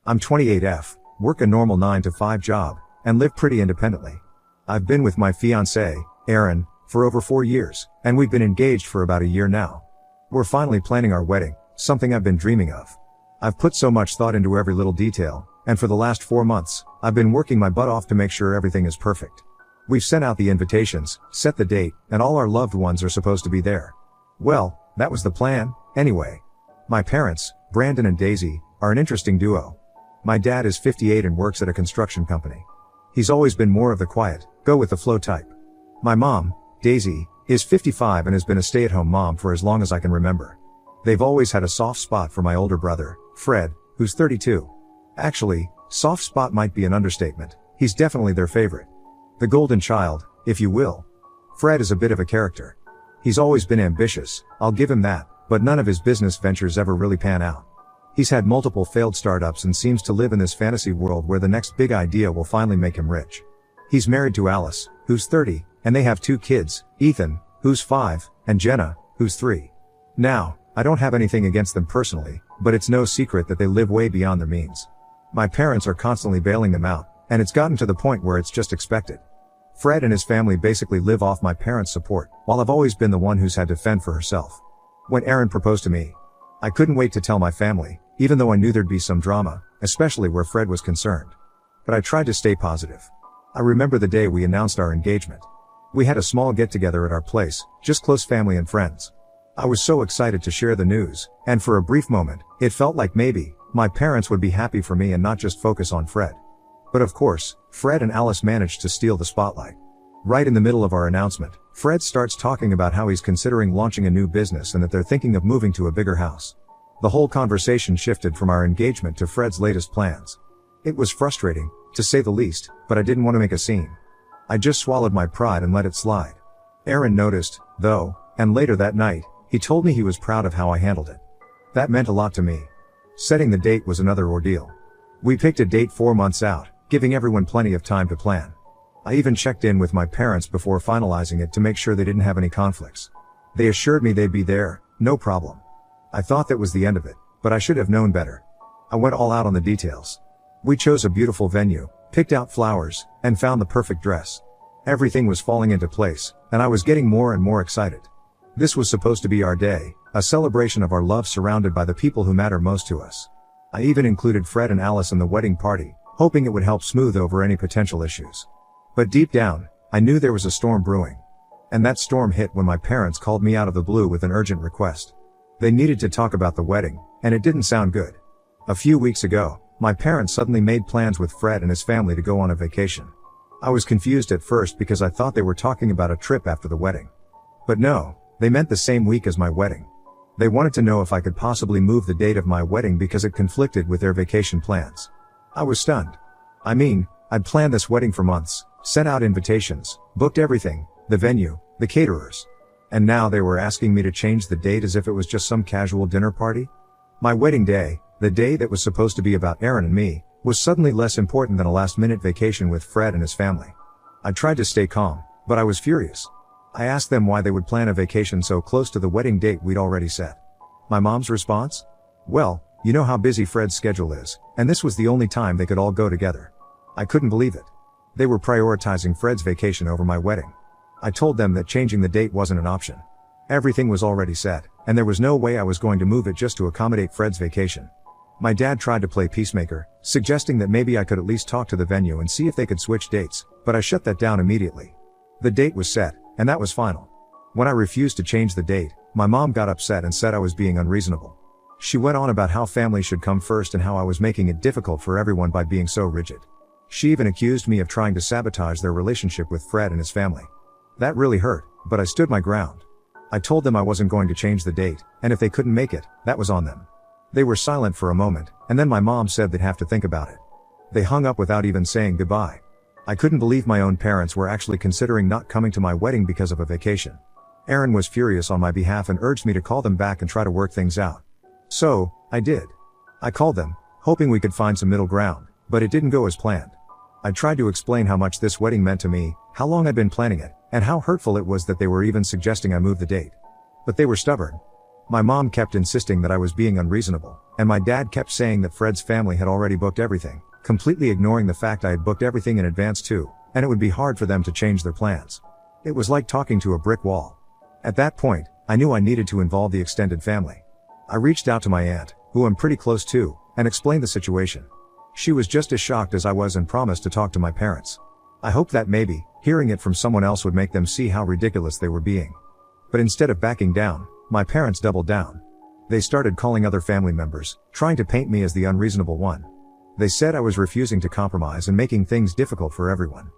I'm 28F, work a normal 9 to 5 job, and live pretty independently. I've been with my fiancée, Erin, for over 4 years, and we've been engaged for about a year now. We're finally planning our wedding, something I've been dreaming of. I've put so much thought into every little detail, and for the last 4 months, I've been working my butt off to make sure everything is perfect. We've sent out the invitations, set the date, and all our loved ones are supposed to be there. Well, that was the plan, anyway. My parents, Brandon and Daisy, are an interesting duo. My dad is 58 and works at a construction company. He's always been more of the quiet, go with the flow type. My mom, Daisy, is 55 and has been a stay-at-home mom for as long as I can remember. They've always had a soft spot for my older brother, Fred, who's 32. Actually, soft spot might be an understatement. He's definitely their favorite. The golden child, if you will. Fred is a bit of a character. He's always been ambitious, I'll give him that, but none of his business ventures ever really pan out. He's had multiple failed startups and seems to live in this fantasy world where the next big idea will finally make him rich. He's married to Alice, who's 30, and they have 2 kids, Ethan, who's 5, and Jenna, who's 3. Now, I don't have anything against them personally, but it's no secret that they live way beyond their means. My parents are constantly bailing them out, and it's gotten to the point where it's just expected. Fred and his family basically live off my parents' support, while I've always been the one who's had to fend for herself. When Erin proposed to me, I couldn't wait to tell my family, even though I knew there'd be some drama, especially where Fred was concerned. But I tried to stay positive. I remember the day we announced our engagement. We had a small get-together at our place, just close family and friends. I was so excited to share the news, and for a brief moment, it felt like maybe my parents would be happy for me and not just focus on Fred. But of course, Fred and Alice managed to steal the spotlight. Right in the middle of our announcement, Fred starts talking about how he's considering launching a new business and that they're thinking of moving to a bigger house. The whole conversation shifted from our engagement to Fred's latest plans. It was frustrating, to say the least, but I didn't want to make a scene. I just swallowed my pride and let it slide. Erin noticed, though, and later that night, he told me he was proud of how I handled it. That meant a lot to me. Setting the date was another ordeal. We picked a date 4 months out, giving everyone plenty of time to plan. I even checked in with my parents before finalizing it to make sure they didn't have any conflicts. They assured me they'd be there, no problem. I thought that was the end of it, but I should have known better. I went all out on the details. We chose a beautiful venue, picked out flowers, and found the perfect dress. Everything was falling into place, and I was getting more and more excited. This was supposed to be our day, a celebration of our love surrounded by the people who matter most to us. I even included Fred and Alice in the wedding party, hoping it would help smooth over any potential issues. But deep down, I knew there was a storm brewing. And that storm hit when my parents called me out of the blue with an urgent request. They needed to talk about the wedding, and it didn't sound good. A few weeks ago, my parents suddenly made plans with Fred and his family to go on a vacation. I was confused at first because I thought they were talking about a trip after the wedding. But no, they meant the same week as my wedding. They wanted to know if I could possibly move the date of my wedding because it conflicted with their vacation plans. I was stunned. I mean, I'd planned this wedding for months, sent out invitations, booked everything, the venue, the caterers. And now they were asking me to change the date as if it was just some casual dinner party? My wedding day, the day that was supposed to be about Erin and me, was suddenly less important than a last-minute vacation with Fred and his family. I tried to stay calm, but I was furious. I asked them why they would plan a vacation so close to the wedding date we'd already set. My mom's response? Well, you know how busy Fred's schedule is, and this was the only time they could all go together. I couldn't believe it. They were prioritizing Fred's vacation over my wedding. I told them that changing the date wasn't an option. Everything was already set, and there was no way I was going to move it just to accommodate Fred's vacation. My dad tried to play peacemaker, suggesting that maybe I could at least talk to the venue and see if they could switch dates, but I shut that down immediately. The date was set, and that was final. When I refused to change the date, my mom got upset and said I was being unreasonable. She went on about how family should come first and how I was making it difficult for everyone by being so rigid. She even accused me of trying to sabotage their relationship with Fred and his family. That really hurt, but I stood my ground. I told them I wasn't going to change the date, and if they couldn't make it, that was on them. They were silent for a moment, and then my mom said they'd have to think about it. They hung up without even saying goodbye. I couldn't believe my own parents were actually considering not coming to my wedding because of a vacation. Erin was furious on my behalf and urged me to call them back and try to work things out. So, I did. I called them, hoping we could find some middle ground, but it didn't go as planned. I tried to explain how much this wedding meant to me, how long I'd been planning it, and how hurtful it was that they were even suggesting I move the date. But they were stubborn. My mom kept insisting that I was being unreasonable, and my dad kept saying that Fred's family had already booked everything, completely ignoring the fact I had booked everything in advance too, and it would be hard for them to change their plans. It was like talking to a brick wall. At that point, I knew I needed to involve the extended family. I reached out to my aunt, who I'm pretty close to, and explained the situation. She was just as shocked as I was and promised to talk to my parents. I hoped that maybe, hearing it from someone else would make them see how ridiculous they were being. But instead of backing down, my parents doubled down. They started calling other family members, trying to paint me as the unreasonable one. They said I was refusing to compromise and making things difficult for everyone.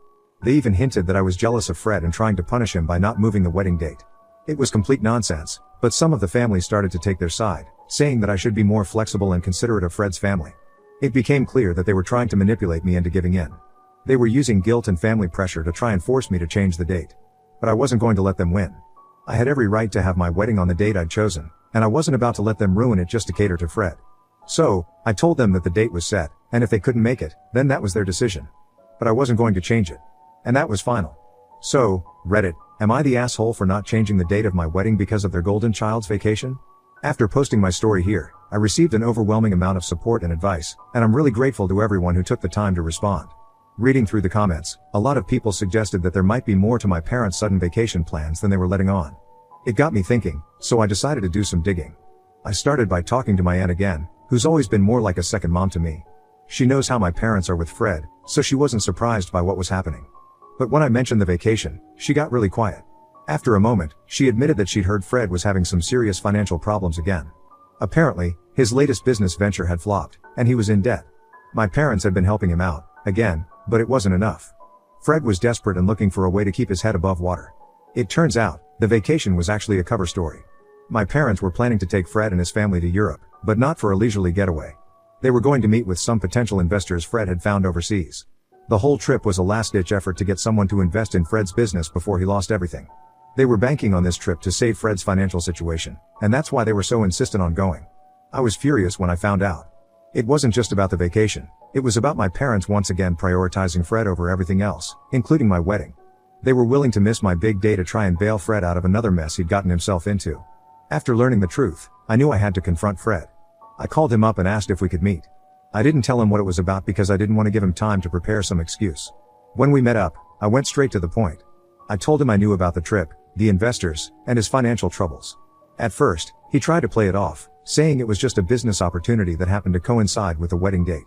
They even hinted that I was jealous of Fred and trying to punish him by not moving the wedding date. It was complete nonsense, but some of the family started to take their side, saying that I should be more flexible and considerate of Fred's family. It became clear that they were trying to manipulate me into giving in. They were using guilt and family pressure to try and force me to change the date. But I wasn't going to let them win. I had every right to have my wedding on the date I'd chosen, and I wasn't about to let them ruin it just to cater to Fred. So, I told them that the date was set, and if they couldn't make it, then that was their decision. But I wasn't going to change it. And that was final. So, Reddit, am I the asshole for not changing the date of my wedding because of their golden child's vacation? After posting my story here, I received an overwhelming amount of support and advice, and I'm really grateful to everyone who took the time to respond. Reading through the comments, a lot of people suggested that there might be more to my parents' sudden vacation plans than they were letting on. It got me thinking, so I decided to do some digging. I started by talking to my aunt again, who's always been more like a second mom to me. She knows how my parents are with Fred, so she wasn't surprised by what was happening. But when I mentioned the vacation, she got really quiet. After a moment, she admitted that she'd heard Fred was having some serious financial problems again. Apparently, his latest business venture had flopped, and he was in debt. My parents had been helping him out, again, but it wasn't enough. Fred was desperate and looking for a way to keep his head above water. It turns out, the vacation was actually a cover story. My parents were planning to take Fred and his family to Europe, but not for a leisurely getaway. They were going to meet with some potential investors Fred had found overseas. The whole trip was a last-ditch effort to get someone to invest in Fred's business before he lost everything. They were banking on this trip to save Fred's financial situation, and that's why they were so insistent on going. I was furious when I found out. It wasn't just about the vacation, it was about my parents once again prioritizing Fred over everything else, including my wedding. They were willing to miss my big day to try and bail Fred out of another mess he'd gotten himself into. After learning the truth, I knew I had to confront Fred. I called him up and asked if we could meet. I didn't tell him what it was about because I didn't want to give him time to prepare some excuse. When we met up, I went straight to the point. I told him I knew about the trip, the investors, and his financial troubles. At first, he tried to play it off, saying it was just a business opportunity that happened to coincide with the wedding date.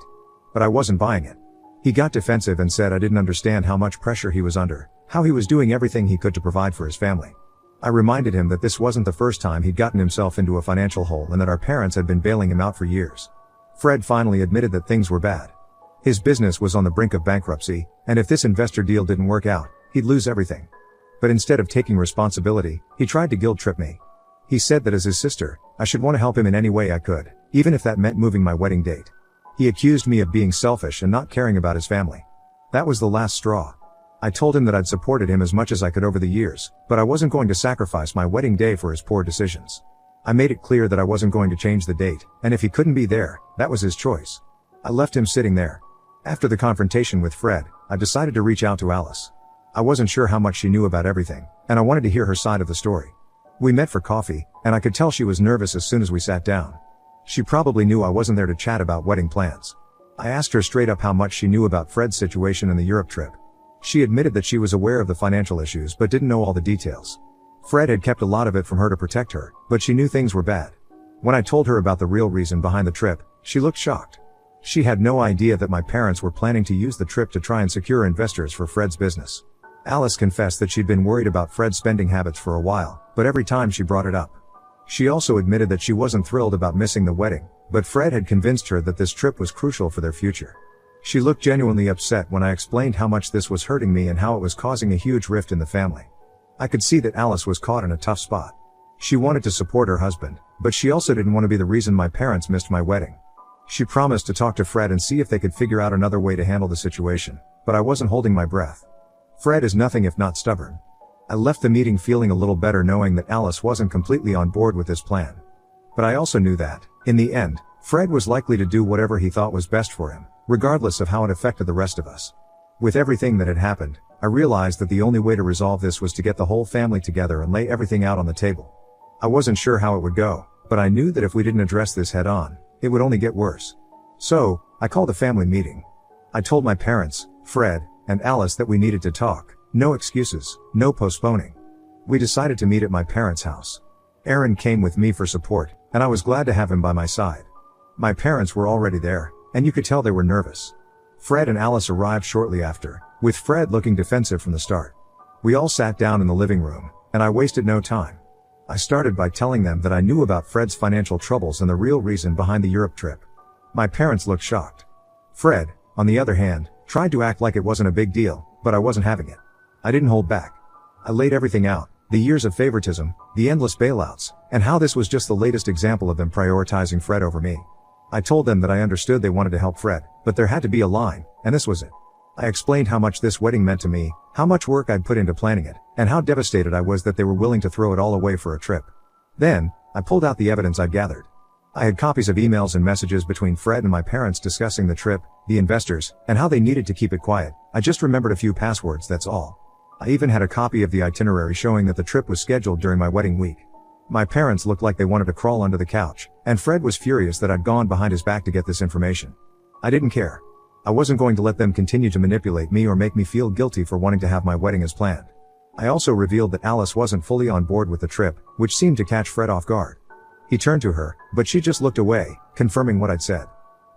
But I wasn't buying it. He got defensive and said I didn't understand how much pressure he was under, how he was doing everything he could to provide for his family. I reminded him that this wasn't the first time he'd gotten himself into a financial hole and that our parents had been bailing him out for years. Fred finally admitted that things were bad. His business was on the brink of bankruptcy, and if this investor deal didn't work out, he'd lose everything. But instead of taking responsibility, he tried to guilt-trip me. He said that as his sister, I should want to help him in any way I could, even if that meant moving my wedding date. He accused me of being selfish and not caring about his family. That was the last straw. I told him that I'd supported him as much as I could over the years, but I wasn't going to sacrifice my wedding day for his poor decisions. I made it clear that I wasn't going to change the date, and if he couldn't be there, that was his choice. I left him sitting there. After the confrontation with Fred, I decided to reach out to Alice. I wasn't sure how much she knew about everything, and I wanted to hear her side of the story. We met for coffee, and I could tell she was nervous as soon as we sat down. She probably knew I wasn't there to chat about wedding plans. I asked her straight up how much she knew about Fred's situation and the Europe trip. She admitted that she was aware of the financial issues but didn't know all the details. Fred had kept a lot of it from her to protect her, but she knew things were bad. When I told her about the real reason behind the trip, she looked shocked. She had no idea that my parents were planning to use the trip to try and secure investors for Fred's business. Alice confessed that she'd been worried about Fred's spending habits for a while, but every time she brought it up. She also admitted that she wasn't thrilled about missing the wedding, but Fred had convinced her that this trip was crucial for their future. She looked genuinely upset when I explained how much this was hurting me and how it was causing a huge rift in the family. I could see that Alice was caught in a tough spot. She wanted to support her husband, but she also didn't want to be the reason my parents missed my wedding. She promised to talk to Fred and see if they could figure out another way to handle the situation, but I wasn't holding my breath. Fred is nothing if not stubborn. I left the meeting feeling a little better knowing that Alice wasn't completely on board with this plan. But I also knew that, in the end, Fred was likely to do whatever he thought was best for him, regardless of how it affected the rest of us. With everything that had happened, I realized that the only way to resolve this was to get the whole family together and lay everything out on the table. I wasn't sure how it would go, but I knew that if we didn't address this head on, it would only get worse. So, I called a family meeting. I told my parents, Fred, and Alice that we needed to talk. No excuses, no postponing. We decided to meet at my parents' house. Aaron came with me for support, and I was glad to have him by my side. My parents were already there, and you could tell they were nervous. Fred and Alice arrived shortly after, with Fred looking defensive from the start. We all sat down in the living room, and I wasted no time. I started by telling them that I knew about Fred's financial troubles and the real reason behind the Europe trip. My parents looked shocked. Fred, on the other hand, tried to act like it wasn't a big deal, but I wasn't having it. I didn't hold back. I laid everything out, the years of favoritism, the endless bailouts, and how this was just the latest example of them prioritizing Fred over me. I told them that I understood they wanted to help Fred, but there had to be a line, and this was it. I explained how much this wedding meant to me, how much work I'd put into planning it, and how devastated I was that they were willing to throw it all away for a trip. Then, I pulled out the evidence I'd gathered. I had copies of emails and messages between Fred and my parents discussing the trip, the investors, and how they needed to keep it quiet. I just remembered a few passwords, that's all. I even had a copy of the itinerary showing that the trip was scheduled during my wedding week. My parents looked like they wanted to crawl under the couch, and Fred was furious that I'd gone behind his back to get this information. I didn't care. I wasn't going to let them continue to manipulate me or make me feel guilty for wanting to have my wedding as planned. I also revealed that Alice wasn't fully on board with the trip, which seemed to catch Fred off guard. He turned to her, but she just looked away, confirming what I'd said.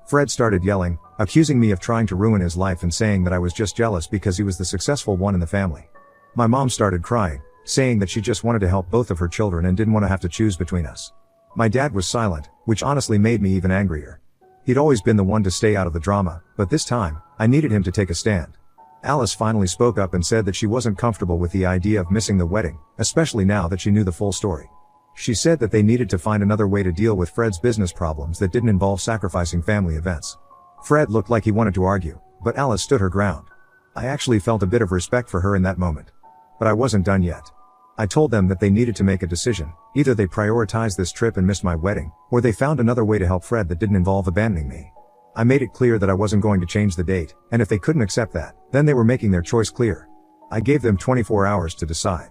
Fred started yelling, accusing me of trying to ruin his life and saying that I was just jealous because he was the successful one in the family. My mom started crying, saying that she just wanted to help both of her children and didn't want to have to choose between us. My dad was silent, which honestly made me even angrier. He'd always been the one to stay out of the drama, but this time, I needed him to take a stand. Alice finally spoke up and said that she wasn't comfortable with the idea of missing the wedding, especially now that she knew the full story. She said that they needed to find another way to deal with Fred's business problems that didn't involve sacrificing family events. Fred looked like he wanted to argue, but Alice stood her ground. I actually felt a bit of respect for her in that moment. But I wasn't done yet. I told them that they needed to make a decision. Either they prioritized this trip and missed my wedding, or they found another way to help Fred that didn't involve abandoning me. I made it clear that I wasn't going to change the date, and if they couldn't accept that, then they were making their choice clear. I gave them 24 hours to decide.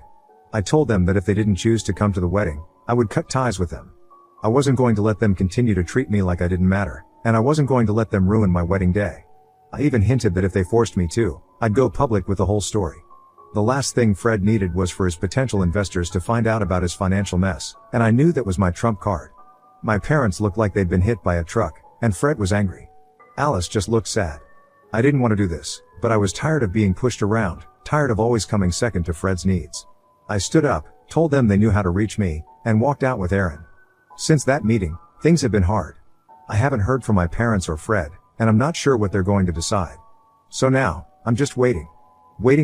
I told them that if they didn't choose to come to the wedding, I would cut ties with them. I wasn't going to let them continue to treat me like I didn't matter, and I wasn't going to let them ruin my wedding day. I even hinted that if they forced me to, I'd go public with the whole story. The last thing Fred needed was for his potential investors to find out about his financial mess, and I knew that was my trump card. My parents looked like they'd been hit by a truck, and Fred was angry. Alice just looked sad. I didn't want to do this, but I was tired of being pushed around, tired of always coming second to Fred's needs. I stood up, told them they knew how to reach me, and walked out with Aaron. Since that meeting, things have been hard. I haven't heard from my parents or Fred, and I'm not sure what they're going to decide. So now, I'm just waiting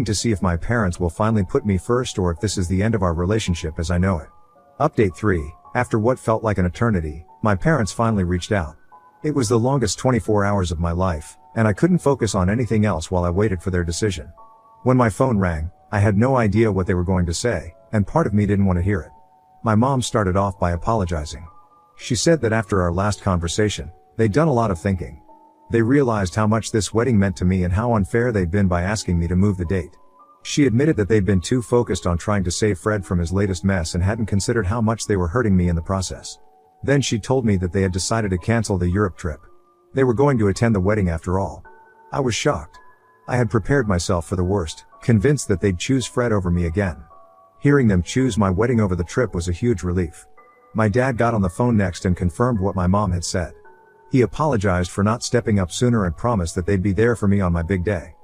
to see if my parents will finally put me first or if this is the end of our relationship as I know it. Update 3, after what felt like an eternity, my parents finally reached out. It was the longest 24 hours of my life, and I couldn't focus on anything else while I waited for their decision. When my phone rang, I had no idea what they were going to say, and part of me didn't want to hear it. My mom started off by apologizing. She said that after our last conversation, they'd done a lot of thinking. They realized how much this wedding meant to me and how unfair they'd been by asking me to move the date. She admitted that they'd been too focused on trying to save Fred from his latest mess and hadn't considered how much they were hurting me in the process. Then she told me that they had decided to cancel the Europe trip. They were going to attend the wedding after all. I was shocked. I had prepared myself for the worst, convinced that they'd choose Fred over me again. Hearing them choose my wedding over the trip was a huge relief. My dad got on the phone next and confirmed what my mom had said. He apologized for not stepping up sooner and promised that they'd be there for me on my big day.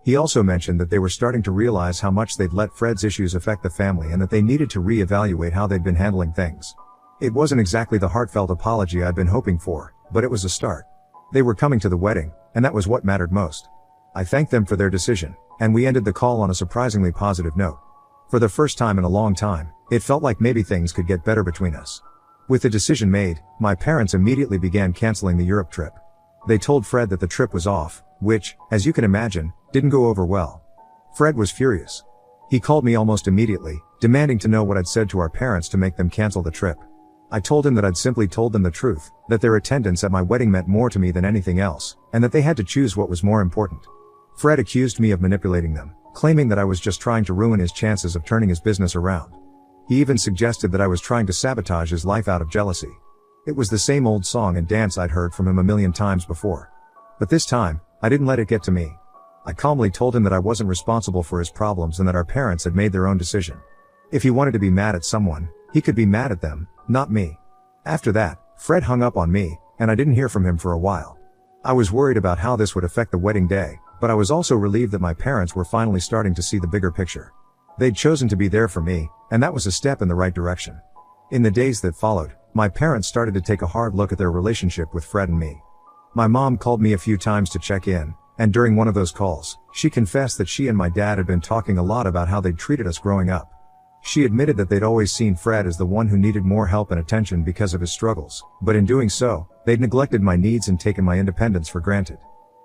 He also mentioned that they were starting to realize how much they'd let Fred's issues affect the family and that they needed to re-evaluate how they'd been handling things. It wasn't exactly the heartfelt apology I'd been hoping for, but it was a start. They were coming to the wedding, and that was what mattered most. I thanked them for their decision, and we ended the call on a surprisingly positive note. For the first time in a long time, it felt like maybe things could get better between us. With the decision made, my parents immediately began canceling the Europe trip. They told Fred that the trip was off, which, as you can imagine, didn't go over well. Fred was furious. He called me almost immediately, demanding to know what I'd said to our parents to make them cancel the trip. I told him that I'd simply told them the truth, that their attendance at my wedding meant more to me than anything else, and that they had to choose what was more important. Fred accused me of manipulating them, claiming that I was just trying to ruin his chances of turning his business around. He even suggested that I was trying to sabotage his life out of jealousy. It was the same old song and dance I'd heard from him a million times before. But this time, I didn't let it get to me. I calmly told him that I wasn't responsible for his problems and that our parents had made their own decision. If he wanted to be mad at someone, he could be mad at them, not me. After that, Fred hung up on me, and I didn't hear from him for a while. I was worried about how this would affect the wedding day, but I was also relieved that my parents were finally starting to see the bigger picture. They'd chosen to be there for me, and that was a step in the right direction. In the days that followed, my parents started to take a hard look at their relationship with Fred and me. My mom called me a few times to check in, and during one of those calls, she confessed that she and my dad had been talking a lot about how they'd treated us growing up. She admitted that they'd always seen Fred as the one who needed more help and attention because of his struggles, but in doing so, they'd neglected my needs and taken my independence for granted.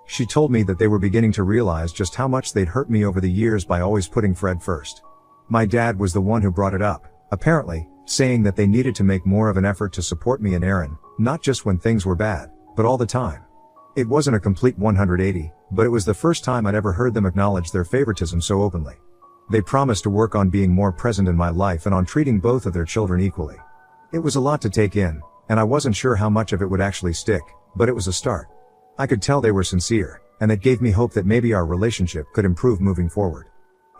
She told me that they were beginning to realize just how much they'd hurt me over the years by always putting Fred first. My dad was the one who brought it up, apparently, saying that they needed to make more of an effort to support me and Aaron, not just when things were bad, but all the time. It wasn't a complete 180, but it was the first time I'd ever heard them acknowledge their favoritism so openly. They promised to work on being more present in my life and on treating both of their children equally. It was a lot to take in, and I wasn't sure how much of it would actually stick, but it was a start. I could tell they were sincere, and it gave me hope that maybe our relationship could improve moving forward.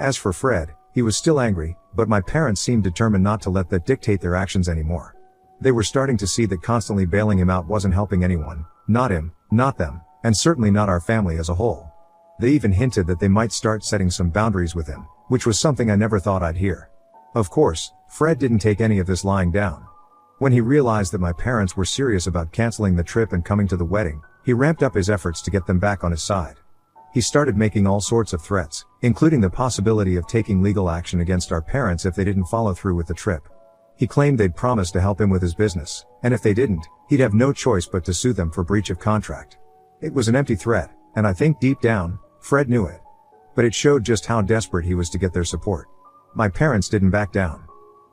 As for Fred, he was still angry, but my parents seemed determined not to let that dictate their actions anymore. They were starting to see that constantly bailing him out wasn't helping anyone, not him, not them, and certainly not our family as a whole. They even hinted that they might start setting some boundaries with him, which was something I never thought I'd hear. Of course, Fred didn't take any of this lying down. When he realized that my parents were serious about canceling the trip and coming to the wedding, he ramped up his efforts to get them back on his side. He started making all sorts of threats, including the possibility of taking legal action against our parents if they didn't follow through with the trip. He claimed they'd promised to help him with his business, and if they didn't, he'd have no choice but to sue them for breach of contract. It was an empty threat, and I think deep down, Fred knew it. But it showed just how desperate he was to get their support. My parents didn't back down.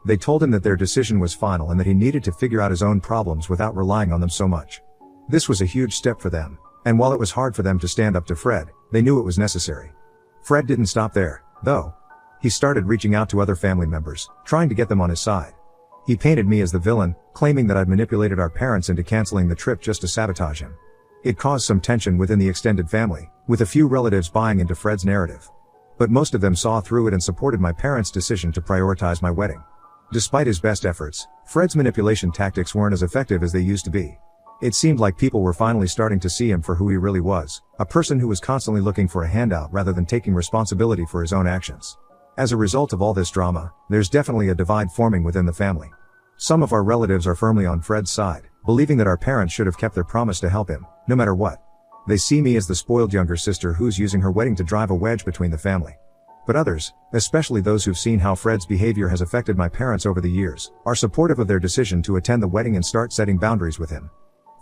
They told him that their decision was final and that he needed to figure out his own problems without relying on them so much. This was a huge step for them, and while it was hard for them to stand up to Fred, they knew it was necessary. Fred didn't stop there, though. He started reaching out to other family members, trying to get them on his side. He painted me as the villain, claiming that I'd manipulated our parents into canceling the trip just to sabotage him. It caused some tension within the extended family, with a few relatives buying into Fred's narrative. But most of them saw through it and supported my parents' decision to prioritize my wedding. Despite his best efforts, Fred's manipulation tactics weren't as effective as they used to be. It seemed like people were finally starting to see him for who he really was, a person who was constantly looking for a handout rather than taking responsibility for his own actions. As a result of all this drama, there's definitely a divide forming within the family. Some of our relatives are firmly on Fred's side, believing that our parents should have kept their promise to help him, no matter what. They see me as the spoiled younger sister who's using her wedding to drive a wedge between the family. But others, especially those who've seen how Fred's behavior has affected my parents over the years, are supportive of their decision to attend the wedding and start setting boundaries with him.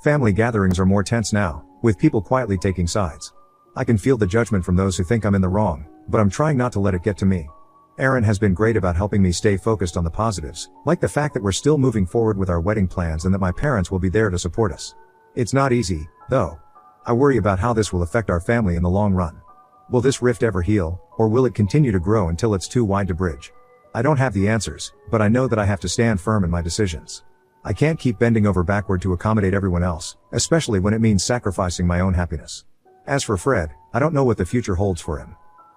Family gatherings are more tense now, with people quietly taking sides. I can feel the judgment from those who think I'm in the wrong, but I'm trying not to let it get to me. Aaron has been great about helping me stay focused on the positives, like the fact that we're still moving forward with our wedding plans and that my parents will be there to support us. It's not easy, though. I worry about how this will affect our family in the long run. Will this rift ever heal, or will it continue to grow until it's too wide to bridge? I don't have the answers, but I know that I have to stand firm in my decisions. I can't keep bending over backward to accommodate everyone else, especially when it means sacrificing my own happiness. As for Fred, I don't know what the future holds for him.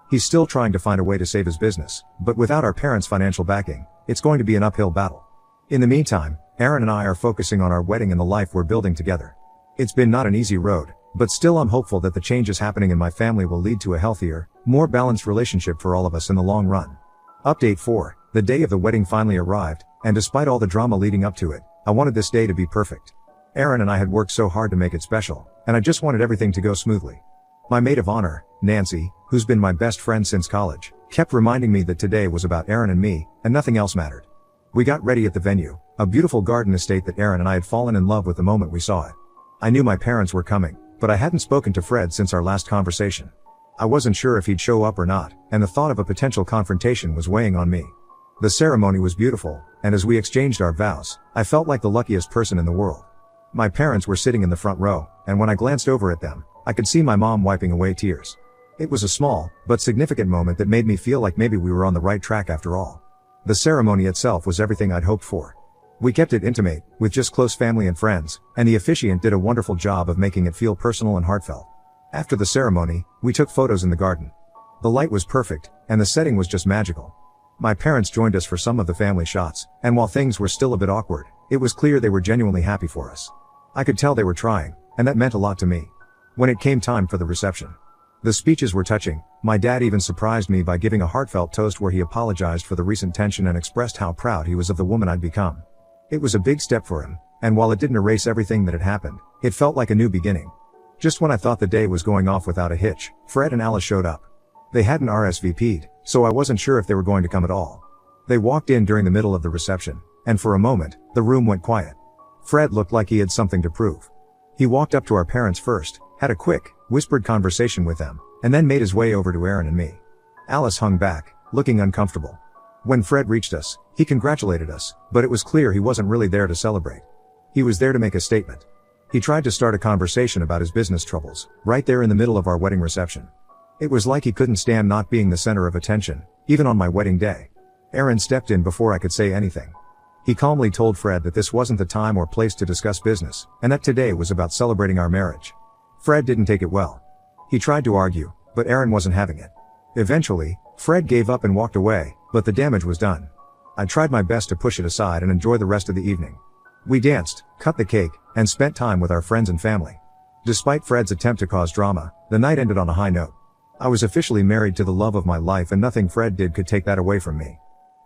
He's still trying to find a way to save his business, but without our parents' financial backing, it's going to be an uphill battle. In the meantime, Aaron and I are focusing on our wedding and the life we're building together. It's been not an easy road, but still I'm hopeful that the changes happening in my family will lead to a healthier, more balanced relationship for all of us in the long run. Update 4. The day of the wedding finally arrived, and despite all the drama leading up to it, I wanted this day to be perfect. Aaron and I had worked so hard to make it special, and I just wanted everything to go smoothly. My maid of honor, Nancy, who's been my best friend since college, kept reminding me that today was about Aaron and me, and nothing else mattered. We got ready at the venue, a beautiful garden estate that Aaron and I had fallen in love with the moment we saw it. I knew my parents were coming, but I hadn't spoken to Fred since our last conversation. I wasn't sure if he'd show up or not, and the thought of a potential confrontation was weighing on me. The ceremony was beautiful, and as we exchanged our vows, I felt like the luckiest person in the world. My parents were sitting in the front row, and when I glanced over at them, I could see my mom wiping away tears. It was a small, but significant moment that made me feel like maybe we were on the right track after all. The ceremony itself was everything I'd hoped for. We kept it intimate, with just close family and friends, and the officiant did a wonderful job of making it feel personal and heartfelt. After the ceremony, we took photos in the garden. The light was perfect, and the setting was just magical. My parents joined us for some of the family shots, and while things were still a bit awkward, it was clear they were genuinely happy for us. I could tell they were trying, and that meant a lot to me. When it came time for the reception, the speeches were touching. My dad even surprised me by giving a heartfelt toast where he apologized for the recent tension and expressed how proud he was of the woman I'd become. It was a big step for him, and while it didn't erase everything that had happened, it felt like a new beginning. Just when I thought the day was going off without a hitch, Fred and Alice showed up. They hadn't RSVP'd, so I wasn't sure if they were going to come at all. They walked in during the middle of the reception, and for a moment, the room went quiet. Fred looked like he had something to prove. He walked up to our parents first, had a quick, whispered conversation with them, and then made his way over to Aaron and me. Alice hung back, looking uncomfortable. When Fred reached us, he congratulated us, but it was clear he wasn't really there to celebrate. He was there to make a statement. He tried to start a conversation about his business troubles, right there in the middle of our wedding reception. It was like he couldn't stand not being the center of attention, even on my wedding day. Aaron stepped in before I could say anything. He calmly told Fred that this wasn't the time or place to discuss business, and that today was about celebrating our marriage. Fred didn't take it well. He tried to argue, but Aaron wasn't having it. Eventually, Fred gave up and walked away, but the damage was done. I tried my best to push it aside and enjoy the rest of the evening. We danced, cut the cake, and spent time with our friends and family. Despite Fred's attempt to cause drama, the night ended on a high note. I was officially married to the love of my life, and nothing Fred did could take that away from me.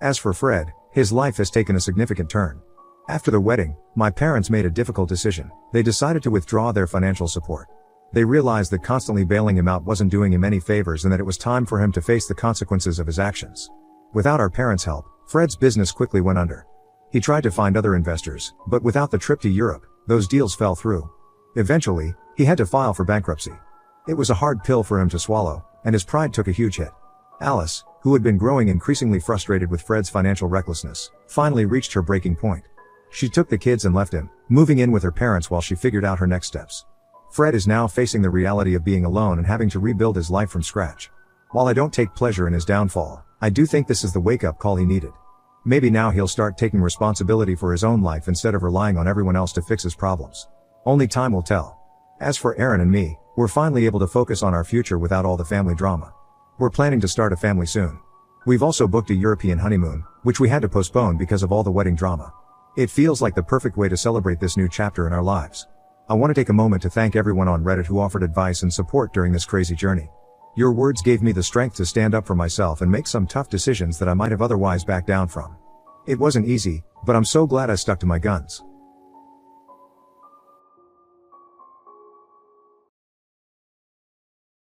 As for Fred, his life has taken a significant turn. After the wedding, my parents made a difficult decision. They decided to withdraw their financial support. They realized that constantly bailing him out wasn't doing him any favors and that it was time for him to face the consequences of his actions. Without our parents' help, Fred's business quickly went under. He tried to find other investors, but without the trip to Europe, those deals fell through. Eventually, he had to file for bankruptcy. It was a hard pill for him to swallow, and his pride took a huge hit. Alice, who had been growing increasingly frustrated with Fred's financial recklessness, finally reached her breaking point. She took the kids and left him, moving in with her parents while she figured out her next steps. Fred is now facing the reality of being alone and having to rebuild his life from scratch. While I don't take pleasure in his downfall, I do think this is the wake-up call he needed. Maybe now he'll start taking responsibility for his own life instead of relying on everyone else to fix his problems. Only time will tell. As for Aaron and me, we're finally able to focus on our future without all the family drama. We're planning to start a family soon. We've also booked a European honeymoon, which we had to postpone because of all the wedding drama. It feels like the perfect way to celebrate this new chapter in our lives. I want to take a moment to thank everyone on Reddit who offered advice and support during this crazy journey. Your words gave me the strength to stand up for myself and make some tough decisions that I might have otherwise backed down from. It wasn't easy, but I'm so glad I stuck to my guns.